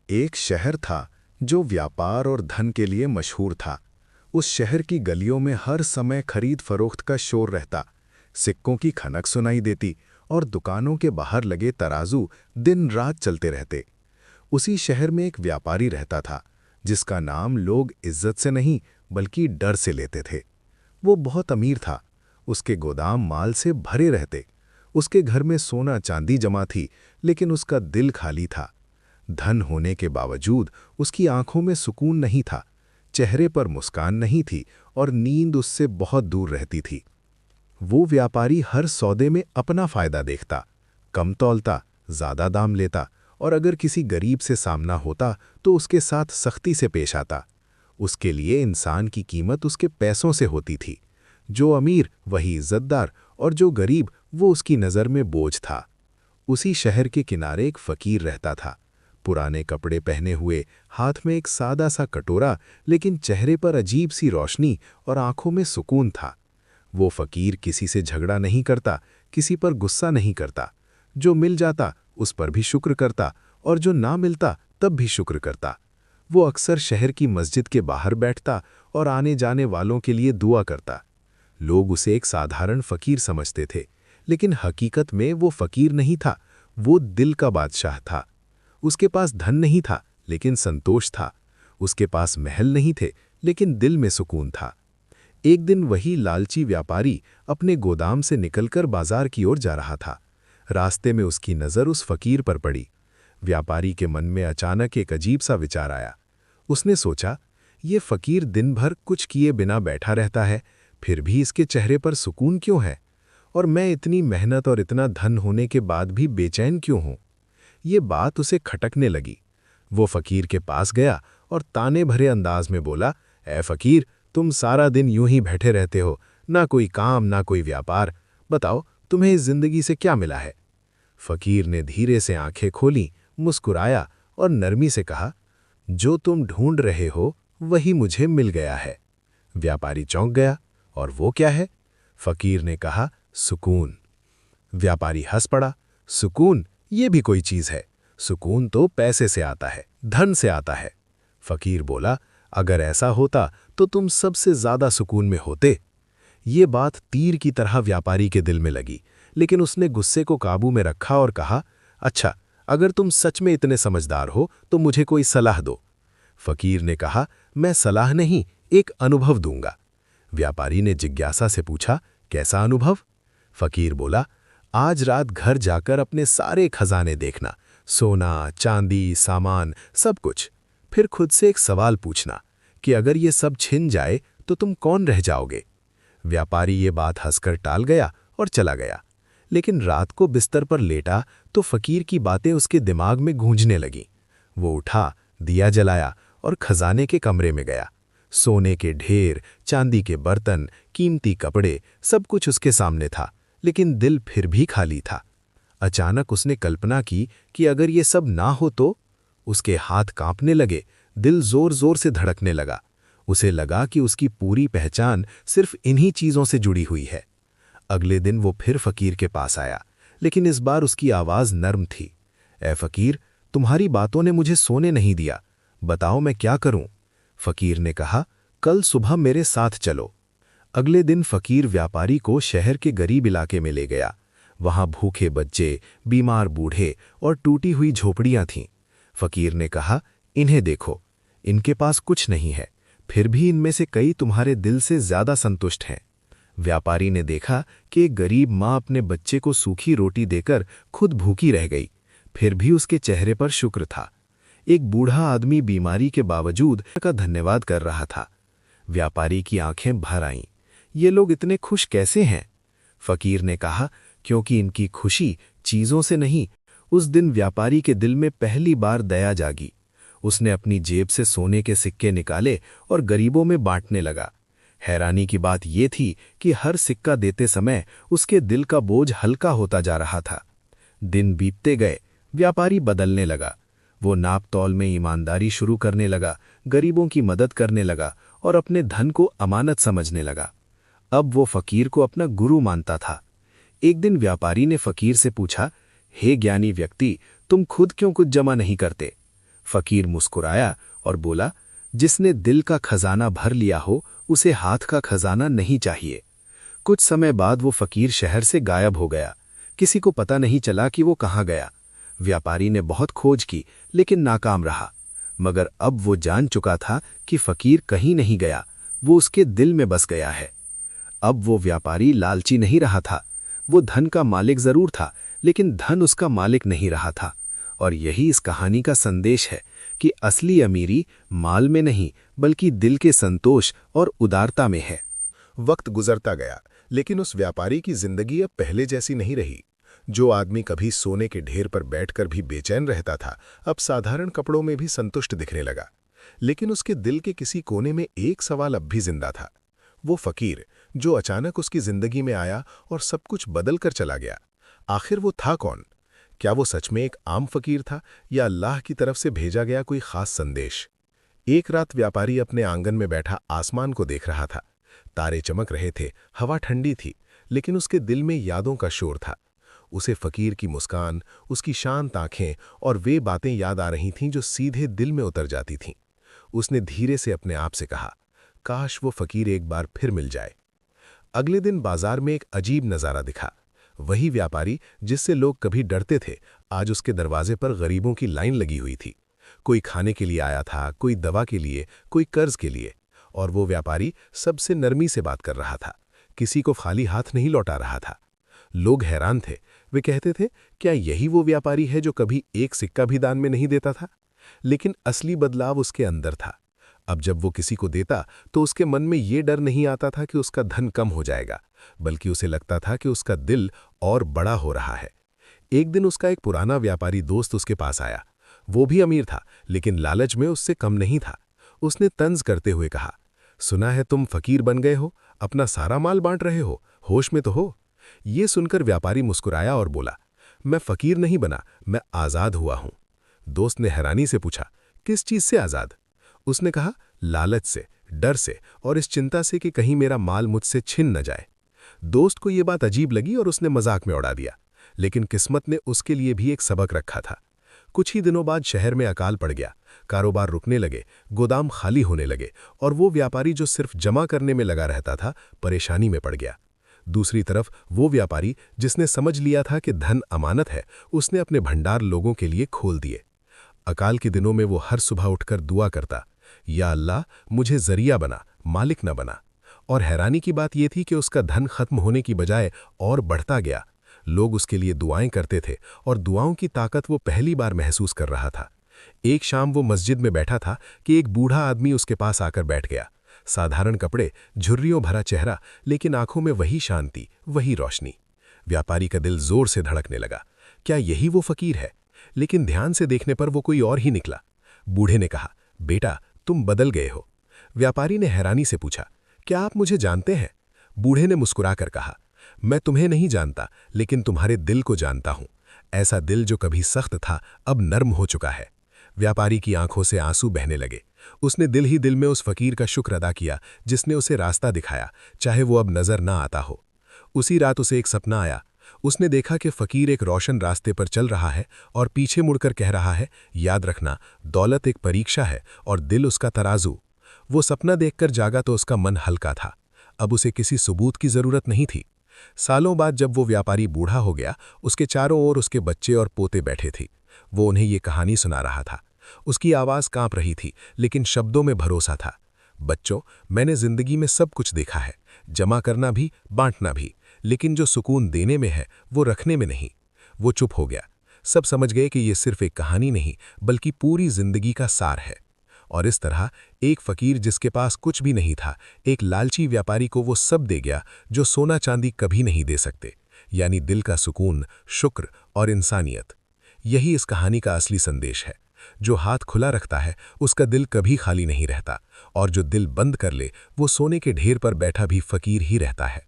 एक शहर था जो व्यापार और धन के लिए मशहूर था। उस शहर की गलियों में हर समय खरीद फरोख्त का शोर रहता, सिक्कों की खनक सुनाई देती और दुकानों के बाहर लगे तराजू दिन रात चलते रहते। उसी शहर में एक व्यापारी रहता था, जिसका नाम लोग इज्जत से नहीं बल्कि डर से लेते थे। वो बहुत अमीर था, उसके गोदाम माल से भरे रहते। उसके घर में सोना चांदी जमा थी, लेकिन उसका दिल खाली था। धन होने के बावजूद उसकी आंखों में सुकून नहीं था, चेहरे पर मुस्कान नहीं थी और नींद उससे बहुत दूर रहती थी। वो व्यापारी हर सौदे में अपना फायदा देखता, कम तौलता, ज्यादा दाम लेता और अगर किसी गरीब से सामना होता तो उसके साथ सख्ती से पेश आता। उसके लिए इंसान की कीमत उसके पैसों से होती थी। जो अमीर वही इज्जतदार और जो गरीब वो उसकी नज़र में बोझ था। उसी शहर के किनारे एक फकीर रहता था, पुराने कपड़े पहने हुए, हाथ में एक सादा सा कटोरा, लेकिन चेहरे पर अजीब सी रोशनी और आंखों में सुकून था। वो फकीर किसी से झगड़ा नहीं करता, किसी पर गुस्सा नहीं करता। जो मिल जाता उस पर भी शुक्र करता और जो ना मिलता तब भी शुक्र करता। वो अक्सर शहर की मस्जिद के बाहर बैठता और आने जाने वालों के लिए दुआ करता। लोग उसे एक साधारण फकीर समझते थे, लेकिन हकीकत में वो फकीर नहीं था, वो दिल का बादशाह था। उसके पास धन नहीं था, लेकिन संतोष था। उसके पास महल नहीं थे, लेकिन दिल में सुकून था। एक दिन वही लालची व्यापारी अपने गोदाम से निकलकर बाजार की ओर जा रहा था। रास्ते में उसकी नज़र उस फकीर पर पड़ी। व्यापारी के मन में अचानक एक अजीब सा विचार आया। उसने सोचा, ये फकीर दिन भर कुछ किए बिना बैठा रहता है, फिर भी इसके चेहरे पर सुकून क्यों है? और मैं इतनी मेहनत और इतना धन होने के बाद भी बेचैन क्यों हूं? ये बात उसे खटकने लगी। वो फकीर के पास गया और ताने भरे अंदाज में बोला, ऐ फकीर, तुम सारा दिन यूं ही बैठे रहते हो, ना कोई काम ना कोई व्यापार। बताओ, तुम्हें इस जिंदगी से क्या मिला है? फकीर ने धीरे से आंखें खोली, मुस्कुराया और नरमी से कहा, जो तुम ढूंढ रहे हो वही मुझे मिल गया है। व्यापारी चौंक गया, और वो क्या है? फकीर ने कहा, सुकून। व्यापारी हंस पड़ा, सुकून ये भी कोई चीज है? सुकून तो पैसे से आता है, धन से आता है। फकीर बोला, अगर ऐसा होता तो तुम सबसे ज्यादा सुकून में होते। ये बात तीर की तरह व्यापारी के दिल में लगी, लेकिन उसने गुस्से को काबू में रखा और कहा, अच्छा, अगर तुम सच में इतने समझदार हो तो मुझे कोई सलाह दो। फकीर ने कहा, मैं सलाह नहीं, एक अनुभव दूंगा। व्यापारी ने जिज्ञासा से पूछा, कैसा अनुभव? फकीर बोला, आज रात घर जाकर अपने सारे खजाने देखना, सोना चांदी सामान सब कुछ। फिर खुद से एक सवाल पूछना कि अगर ये सब छिन जाए तो तुम कौन रह जाओगे? व्यापारी ये बात हंसकर टाल गया और चला गया। लेकिन रात को बिस्तर पर लेटा तो फकीर की बातें उसके दिमाग में गूंजने लगीं। वो उठा, दिया जलाया और खजाने के कमरे में गया। सोने के ढेर, चांदी के बर्तन, कीमती कपड़े, सब कुछ उसके सामने था, लेकिन दिल फिर भी खाली था। अचानक उसने कल्पना की कि अगर ये सब ना हो तो? उसके हाथ कांपने लगे, दिल जोर जोर से धड़कने लगा। उसे लगा कि उसकी पूरी पहचान सिर्फ इन्हीं चीजों से जुड़ी हुई है। अगले दिन वो फिर फकीर के पास आया, लेकिन इस बार उसकी आवाज नर्म थी। ऐ फकीर, तुम्हारी बातों ने मुझे सोने नहीं दिया, बताओ मैं क्या करूं? फकीर ने कहा, कल सुबह मेरे साथ चलो। अगले दिन फकीर व्यापारी को शहर के गरीब इलाके में ले गया। वहां भूखे बच्चे, बीमार बूढ़े और टूटी हुई झोपड़ियां थीं। फकीर ने कहा, इन्हें देखो, इनके पास कुछ नहीं है, फिर भी इनमें से कई तुम्हारे दिल से ज्यादा संतुष्ट हैं। व्यापारी ने देखा कि एक गरीब माँ अपने बच्चे को सूखी रोटी देकर खुद भूखी रह गई, फिर भी उसके चेहरे पर शुक्र था। एक बूढ़ा आदमी बीमारी के बावजूद का धन्यवाद कर रहा था। व्यापारी की आंखें भर आईं। ये लोग इतने खुश कैसे हैं? फकीर ने कहा, क्योंकि इनकी खुशी चीजों से नहीं। उस दिन व्यापारी के दिल में पहली बार दया जागी। उसने अपनी जेब से सोने के सिक्के निकाले और गरीबों में बांटने लगा। हैरानी की बात यह थी कि हर सिक्का देते समय उसके दिल का बोझ हल्का होता जा रहा था। दिन बीतते गए, व्यापारी बदलने लगा। वो नाप तौल में ईमानदारी शुरू करने लगा, गरीबों की मदद करने लगा और अपने धन को अमानत समझने लगा। अब वो फकीर को अपना गुरु मानता था। एक दिन व्यापारी ने फकीर से पूछा, हे ज्ञानी व्यक्ति, तुम खुद क्यों कुछ जमा नहीं करते? फकीर मुस्कुराया और बोला, जिसने दिल का खजाना भर लिया हो उसे हाथ का खजाना नहीं चाहिए। कुछ समय बाद वो फकीर शहर से गायब हो गया। किसी को पता नहीं चला कि वो कहाँ गया। व्यापारी ने बहुत खोज की लेकिन नाकाम रहा। मगर अब वो जान चुका था कि फकीर कहीं नहीं गया, वो उसके दिल में बस गया है। अब वो व्यापारी लालची नहीं रहा था। वो धन का मालिक जरूर था, लेकिन धन उसका मालिक नहीं रहा था। और यही इस कहानी का संदेश है कि असली अमीरी माल में नहीं बल्कि दिल के संतोष और उदारता में है। वक्त गुजरता गया, लेकिन उस व्यापारी की जिंदगी अब पहले जैसी नहीं रही। जो आदमी कभी सोने के ढेर पर बैठकर भी बेचैन रहता था, अब साधारण कपड़ों में भी संतुष्ट दिखने लगा। लेकिन उसके दिल के किसी कोने में एक सवाल अब भी जिंदा था। वो फकीर जो अचानक उसकी जिंदगी में आया और सब कुछ बदल कर चला गया, आखिर वो था कौन? क्या वो सच में एक आम फकीर था या अल्लाह की तरफ से भेजा गया कोई खास संदेश? एक रात व्यापारी अपने आंगन में बैठा आसमान को देख रहा था। तारे चमक रहे थे, हवा ठंडी थी, लेकिन उसके दिल में यादों का शोर था। उसे फकीर की मुस्कान, उसकी शांत आंखें और वे बातें याद आ रही थीं जो सीधे दिल में उतर जाती थीं। उसने धीरे से अपने आप से कहा, काश वो फकीर एक बार फिर मिल जाए। अगले दिन बाजार में एक अजीब नज़ारा दिखा। वही व्यापारी जिससे लोग कभी डरते थे, आज उसके दरवाजे पर गरीबों की लाइन लगी हुई थी। कोई खाने के लिए आया था, कोई दवा के लिए, कोई कर्ज के लिए। और वो व्यापारी सबसे नरमी से बात कर रहा था, किसी को खाली हाथ नहीं लौटा रहा था। लोग हैरान थे। वे कहते थे, क्या यही वो व्यापारी है जो कभी एक सिक्का भी दान में नहीं देता था? लेकिन असली बदलाव उसके अंदर था। अब जब वो किसी को देता तो उसके मन में ये डर नहीं आता था कि उसका धन कम हो जाएगा, बल्कि उसे लगता था कि उसका दिल और बड़ा हो रहा है। एक दिन उसका एक पुराना व्यापारी दोस्त उसके पास आया। वो भी अमीर था, लेकिन लालच में उससे कम नहीं था। उसने तंज करते हुए कहा, सुना है तुम फकीर बन गए हो, अपना सारा माल बांट रहे हो, होश में तो हो? ये सुनकर व्यापारी मुस्कुराया और बोला, मैं फकीर नहीं बना, मैं आज़ाद हुआ हूं। दोस्त ने हैरानी से पूछा, किस चीज से आज़ाद? उसने कहा, लालच से, डर से और इस चिंता से कि कहीं मेरा माल मुझसे छिन न जाए। दोस्त को यह बात अजीब लगी और उसने मजाक में उड़ा दिया, लेकिन किस्मत ने उसके लिए भी एक सबक रखा था। कुछ ही दिनों बाद शहर में अकाल पड़ गया, कारोबार रुकने लगे, गोदाम खाली होने लगे और वो व्यापारी जो सिर्फ जमा करने में लगा रहता था, परेशानी में पड़ गया। दूसरी तरफ वो व्यापारी जिसने समझ लिया था कि धन अमानत है, उसने अपने भंडार लोगों के लिए खोल दिए। अकाल के दिनों में वो हर सुबह उठकर दुआ करता, या अल्लाह मुझे जरिया बना, मालिक न बना। और हैरानी की बात यह थी कि उसका धन खत्म होने की बजाय और बढ़ता गया। लोग उसके लिए दुआएं करते थे और दुआओं की ताकत वो पहली बार महसूस कर रहा था। एक शाम वो मस्जिद में बैठा था कि एक बूढ़ा आदमी उसके पास आकर बैठ गया। साधारण कपड़े, झुर्रियों भरा चेहरा, लेकिन आंखों में वही शांति, वही रोशनी। व्यापारी का दिल जोर से धड़कने लगा। क्या यही वो फकीर है? लेकिन ध्यान से देखने पर वो कोई और ही निकला। बूढ़े ने कहा, बेटा तुम बदल गए हो। व्यापारी ने हैरानी से पूछा, क्या आप मुझे जानते हैं? बूढ़े ने मुस्कुराकर कहा, मैं तुम्हें नहीं जानता, लेकिन तुम्हारे दिल को जानता हूं। ऐसा दिल जो कभी सख्त था अब नर्म हो चुका है। व्यापारी की आंखों से आंसू बहने लगे। उसने दिल ही दिल में उस फकीर का शुक्र अदा किया जिसने उसे रास्ता दिखाया, चाहे वो अब नजर ना आता हो। उसी रात उसे एक सपना आया। उसने देखा कि फकीर एक रोशन रास्ते पर चल रहा है और पीछे मुड़कर कह रहा है, याद रखना, दौलत एक परीक्षा है और दिल उसका तराजू। वो सपना देखकर जागा तो उसका मन हल्का था। अब उसे किसी सबूत की जरूरत नहीं थी। सालों बाद जब वो व्यापारी बूढ़ा हो गया, उसके चारों ओर उसके बच्चे और पोते बैठे थे। वो उन्हें ये कहानी सुना रहा था। उसकी आवाज़ कांप रही थी, लेकिन शब्दों में भरोसा था। बच्चों, मैंने जिंदगी में सब कुछ देखा है, जमा करना भी, बांटना भी, लेकिन जो सुकून देने में है वो रखने में नहीं। वो चुप हो गया। सब समझ गए कि ये सिर्फ एक कहानी नहीं बल्कि पूरी जिंदगी का सार है। और इस तरह एक फकीर जिसके पास कुछ भी नहीं था, एक लालची व्यापारी को वो सब दे गया जो सोना चांदी कभी नहीं दे सकते, यानी दिल का सुकून, शुक्र और इंसानियत। यही इस कहानी का असली संदेश है। जो हाथ खुला रखता है उसका दिल कभी खाली नहीं रहता, और जो दिल बंद कर ले वो सोने के ढेर पर बैठा भी फकीर ही रहता है।